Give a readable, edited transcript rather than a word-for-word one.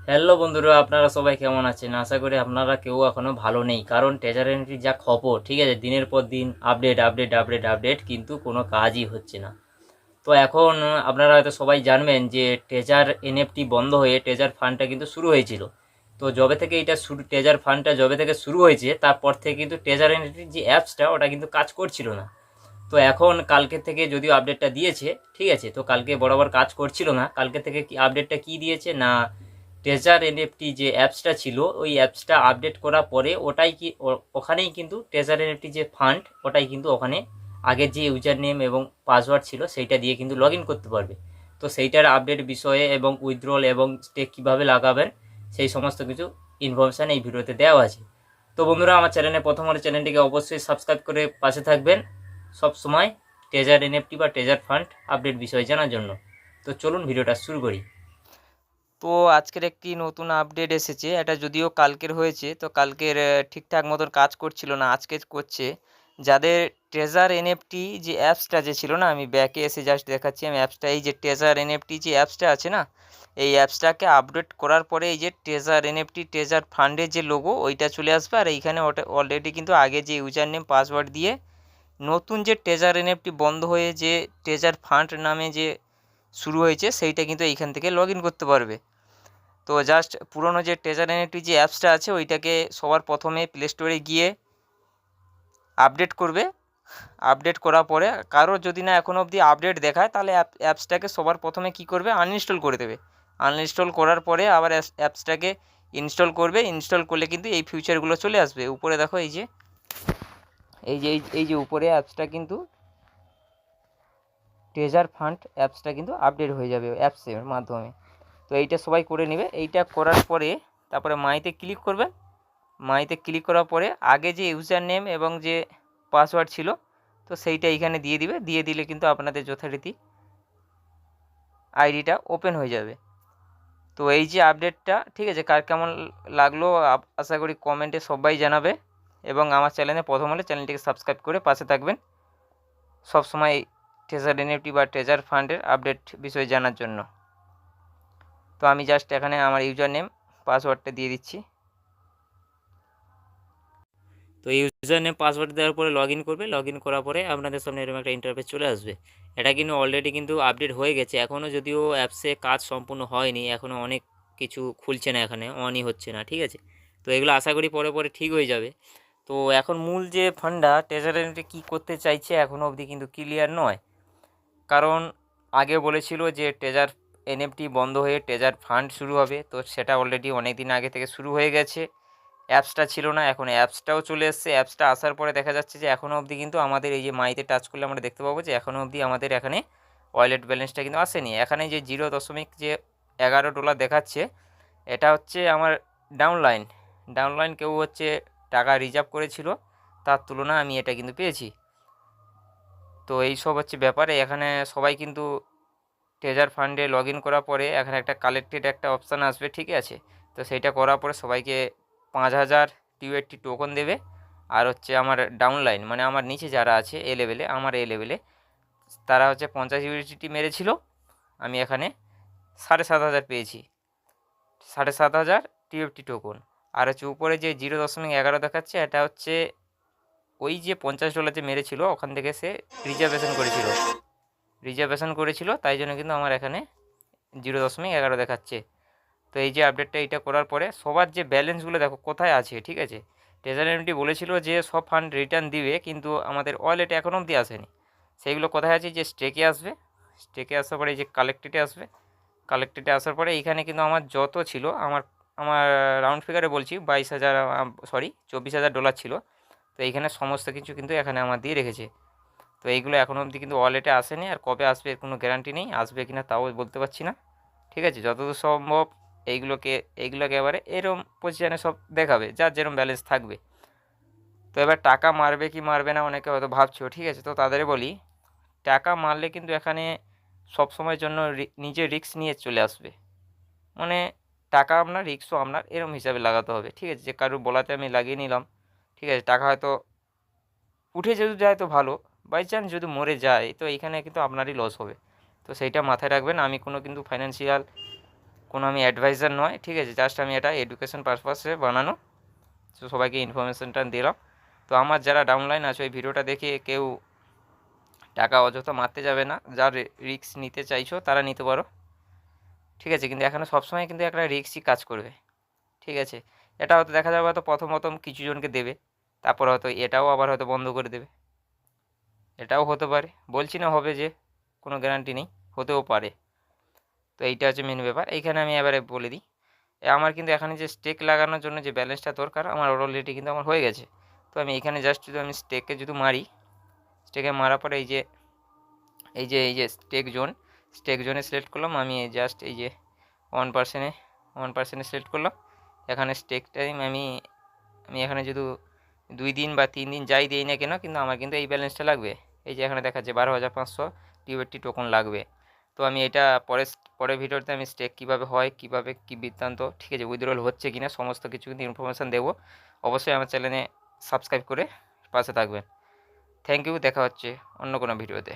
Hello বন্ধুরা, আপনারা সবাই কেমন আছেন? আশা করি আপনারা কেউ এখনো ভালো নেই, কারণ ট্রেজার এন্ট্রি যা খবর, ঠিক আছে, দিনের পর দিন আপডেট আপডেট আপডেট আপডেট, কিন্তু কোনো কাজই হচ্ছে না। তো এখন আপনারা হয়তো সবাই জানবেন যে ট্রেজার এনএফটি বন্ধ হয়ে ট্রেজার ফান্ডটা কিন্তু শুরু হয়েছিল। তো যবে থেকে এটা শুরু, ট্রেজার ফান্ডটা যবে থেকে শুরু হয়েছে তারপর থেকে কিন্তু ট্রেজার এনএফটির যে অ্যাপসটা ওটা কিন্তু কাজ করছিল না। তো এখন কালকে থেকে যদিও আপডেটটা দিয়েছে, ঠিক আছে, তো কালকে বরাবর কাজ করছিল না, কালকে থেকে কি আপডেটটা কি দিয়েছে না, ট্রেজার এনএফটি যে অ্যাপসটা ছিল ওই অ্যাপসটা আপডেট করার পরে ওটাই কি ওখানেই কিন্তু ট্রেজার এনএফটি যে ফান্ড ওটাই কিন্তু ওখানে আগের যে ইউজার নেম এবং পাসওয়ার্ড ছিল সেইটা দিয়ে কিন্তু লগ ইন করতে পারবে। তো সেইটার আপডেট বিষয়ে এবং উইথড্রল এবং স্টেক কীভাবে লাগাবেন সেই সমস্ত কিছু ইনফরমেশান এই ভিডিওতে দেওয়া আছে। তো বন্ধুরা, আমার চ্যানেলে প্রথম হলে চ্যানেলটিকে অবশ্যই সাবস্ক্রাইব করে পাশে থাকবেন সব সময় ট্রেজার এনএফটি বা ট্রেজার ফান্ড আপডেট বিষয়ে জানার জন্য। তো চলুন ভিডিওটা শুরু করি। তো আজকের একটি নতুন আপডেট এসেছে, এটা যদিও কালকের হয়েছে, তো কালকের ঠিকঠাক মতন কাজ করছিল না, আজকে করছে। যাদের ট্রেজার এনএফটি যে অ্যাপসটা যে ছিল না, আমি ব্যাকে এসে জাস্ট দেখাচ্ছি, আমি অ্যাপসটা, এই যে ট্রেজার এনএফটি যে অ্যাপসটা আছে না, এই অ্যাপসটাকে আপডেট করার পরে এই যে ট্রেজার এনএফটি ট্রেজার ফান্ডের যে লোগো ওইটা চলে আসবে, আর এইখানে ওটা অলরেডি কিন্তু আগে যে ইউজার নেম পাসওয়ার্ড দিয়ে নতুন যে ট্রেজার এনএফটি বন্ধ হয়ে যে ট্রেজার ফান্ড নামে যে শুরু হয়েছে সেইটা কিন্তু এইখান থেকে লগ ইন করতে পারবে। তো জাস্ট পুরনো যে ট্রেজার এনএফটি যে অ্যাপসটা আছে ওইটাকে সবার প্রথমে প্লে স্টোরে গিয়ে আপডেট করবে। আপডেট করার পরে কারো যদি না এখনও অবধি আপডেট দেখায় তাহলে অ্যাপসটাকে সবার প্রথমে কি করবে, আনইনস্টল করে দেবে। আনইনস্টল করার পরে আবার অ্যাপসটাকে ইনস্টল করবে। ইনস্টল করলে কিন্তু এই ফিউচারগুলো চলে আসবে। উপরে দেখো, এই যে উপরে অ্যাপসটা কিন্তু ট্রেজার ফান্ড অ্যাপসটা কিন্তু আপডেট হয়ে যাবে অ্যাপসের মাধ্যমে। তো এইটা সবাই করে নেবে। এইটা করার পরে তারপরে মাইতে ক্লিক করবে। মাইতে ক্লিক করার পরে আগে যে ইউজার নেম এবং যে পাসওয়ার্ড ছিল তো সেইটা এইখানে দিয়ে দিবে। দিয়ে দিলে কিন্তু আপনাদের যথারীতি আইডিটা ওপেন হয়ে যাবে। তো এই যে আপডেটটা, ঠিক আছে, কার কেমন লাগলো আশা করি কমেন্টে সবাই জানাবে, এবং আমার চ্যানেলে প্রথম হলে চ্যানেলটিকে সাবস্ক্রাইব করে পাশে থাকবেন সবসময় ট্রেজার এনএফটি বা ট্রেজার ফান্ডের আপডেট বিষয়ে জানার জন্য। তো আমি জাস্ট এখানে আমার ইউজার নেম পাসওয়ার্ডটা দিয়ে দিচ্ছি। তো ইউজার নেম পাসওয়ার্ড দেওয়ার পরে লগ ইন করবে। লগ ইন করার পরে আপনাদের সামনে এরকম একটা ইন্টারফেস চলে আসবে। এটা কিন্তু অলরেডি কিন্তু আপডেট হয়ে গেছে, এখনও যদিও অ্যাপসে কাজ সম্পূর্ণ হয়নি, এখনও অনেক কিছু খুলছে না, এখানে অনই হচ্ছে না, ঠিক আছে। তো এগুলো আশা করি পরে পরে ঠিক হয়ে যাবে। তো এখন মূল যে ফান্ডটা ট্রেজার এনএফটি কী করতে চাইছে এখনও অবধি কিন্তু ক্লিয়ার নয়। কারণ আগে বলেছিল যে ট্রেজার এনএফটি বন্ধ হয়ে ট্রেজার ফান্ড শুরু হবে, তো সেটা অলরেডি অনেক দিন আগে থেকে শুরু হয়ে গেছে। অ্যাপসটা ছিল না, এখন অ্যাপসটাও চলে এসেছে। অ্যাপসটা আসার পরে দেখা যাচ্ছে যে এখনও অবধি কিন্তু আমাদের এই যে মাইতে টাচ করলে আমরা দেখতে পাবো যে এখনও অবধি আমাদের এখানে ওয়ালেট ব্যালেন্সটা কিন্তু আসেনি। এখানে যে $0.11 দেখাচ্ছে, এটা হচ্ছে আমার ডাউনলাইন। ডাউনলাইন কেউ হচ্ছে টাকা রিজার্ভ করেছিল, তার তুলনায় আমি এটা কিন্তু পেয়েছি। তো এই সব হচ্ছে ব্যাপারে। এখানে সবাই কিন্তু ট্রেজার ফান্ডে লগ ইন করার পরে এখানে একটা কালেক্টেড একটা অপশান আসবে, ঠিক আছে। তো সেইটা করার পরে সবাইকে 5000 টিউএটি টোকন দেবে। আর হচ্ছে আমার ডাউনলাইন মানে আমার নিচে যারা আছে এ লেভেলে, আমার এ লেভেলে, তারা হচ্ছে 50 ইউএসডিটি মেরেছিল, আমি এখানে 7500 পেয়েছি, 7500 টিএফটি টোকন। আর হচ্ছে উপরে যে 0.11 দেখাচ্ছে, এটা হচ্ছে ওই যে $50 যে মেরেছিল ওখান থেকে সে রিজার্ভেশন করেছিল, তাই জন্য কিন্তু আমার এখানে 0.11 দেখাচ্ছে। তো এই যে আপডেটটা এইটা করার পরে সবার যে ব্যালেন্সগুলো দেখো কোথায় আছে, ঠিক আছে। ট্রেজার এমটি বলেছিল যে সব ফান্ড রিটার্ন দিবে, কিন্তু আমাদের ওয়ালেটে এখনও অবধি আসেনি। সেইগুলো কোথায় আছে, যে স্টেকে আসবে, স্টেকে আসার পরে এই যে কালেক্টেডে আসবে। কালেক্টেডে আসার পরে এইখানে কিন্তু আমার যত ছিল, আমার আমার রাউন্ড ফিগারে বলছি 24,000 ছিল। তো এইখানে সমস্ত কিছু কিন্তু এখানে আমার দিয়ে রেখেছে। তো এইগুলো এখনও অবধি কিন্তু ওয়ালেটে আসেনি, আর কবে আসবে এর কোনো গ্যারান্টি নেই, আসবে কিনা তাও বলতে পারছি না, ঠিক আছে। যতদূর সম্ভব এইগুলোকে এবারে এরম পজিশানে সব দেখাবে, যার যেরম ব্যালেন্স থাকবে। তো এবার টাকা মারবে কি মারবে না অনেকে হয়তো ভাবছো, ঠিক আছে। তো তাদের বলি, টাকা মারলে কিন্তু এখানে সব সময়ের জন্য নিজে রিস্ক নিয়ে চলে আসবে। মানে টাকা আপনার, রিস্কও আপনার, এরম হিসাবে লাগাতে হবে, ঠিক আছে। যে কারোর বলাতে আমি লাগিয়ে নিলাম, ঠিক আছে, টাকা হয়তো উঠে যদি যায় তো ভালো, বাই চান্স যদি মরে যায় তো এইখানে কিন্তু আপনারই লস হবে। তো সেইটা মাথায় রাখবেন। আমি কিন্তু কোনো আমি অ্যাডভাইজার নয়, ঠিক আছে, জাস্ট আমি এটা এডুকেশন পারপাসে বানানো, তো সবাইকে ইনফরমেশনটা দিলাম। তো আমার যারা ডাউনলাইন আছে ওই ভিডিওটা দেখে কেউ টাকা অযথা মারতে যাবে না, যার রিস্ক নিতে চাইছো তারা নিতে পারো, ঠিক আছে, কিন্তু এখানে সবসময় কিন্তু একটা রিস্কই কাজ করবে, ঠিক আছে। এটা হয়তো দেখা যাবে হয়তো প্রথম প্রথম কিছু জনকে দেবে, তারপর হয়তো এটাও আবার হয়তো বন্ধ করে দেবে, এটাও হতে পারে, বলছি না হবে, যে কোনো গ্যারান্টি নেই, হতেও পারে। তো এইটা হচ্ছে মেন ব্যাপার। এইখানে আমি এবারে বলে দিই, আমার কিন্তু এখানে যে স্টেক লাগানোর জন্য যে ব্যালেন্সটা দরকার আমার অলরেডি কিন্তু আমার হয়ে গেছে। তো আমি এখানে জাস্ট যদি আমি স্টেকে যদি মারি, স্টেকে মারার পরে এই যে স্টেক জোনে সিলেক্ট করলাম, আমি জাস্ট এই যে 1% সিলেক্ট করলাম। এখানে স্টেক টাইম আমি এখানে যদি 2 দিন বা 3 দিন যাই দিই না কেন, কিন্তু আমার কিন্তু এই ব্যালেন্সটা লাগবে। এই যে এখানে দেখাচ্ছে 12,500 টিউএটি টোকন লাগবে। তো আমি এটা পরের ভিডিওতে আমি স্টেক কীভাবে হয়, কীভাবে কী বৃত্তান্ত, ঠিক আছে, উইথড্রল হচ্ছে কিনা সমস্ত কিছু কিন্তু ইনফরমেশান দেবো। অবশ্যই আমার চ্যানেলে সাবস্ক্রাইব করে পাশে থাকবেন। থ্যাংক ইউ, দেখা হচ্ছে অন্য কোনো ভিডিওতে।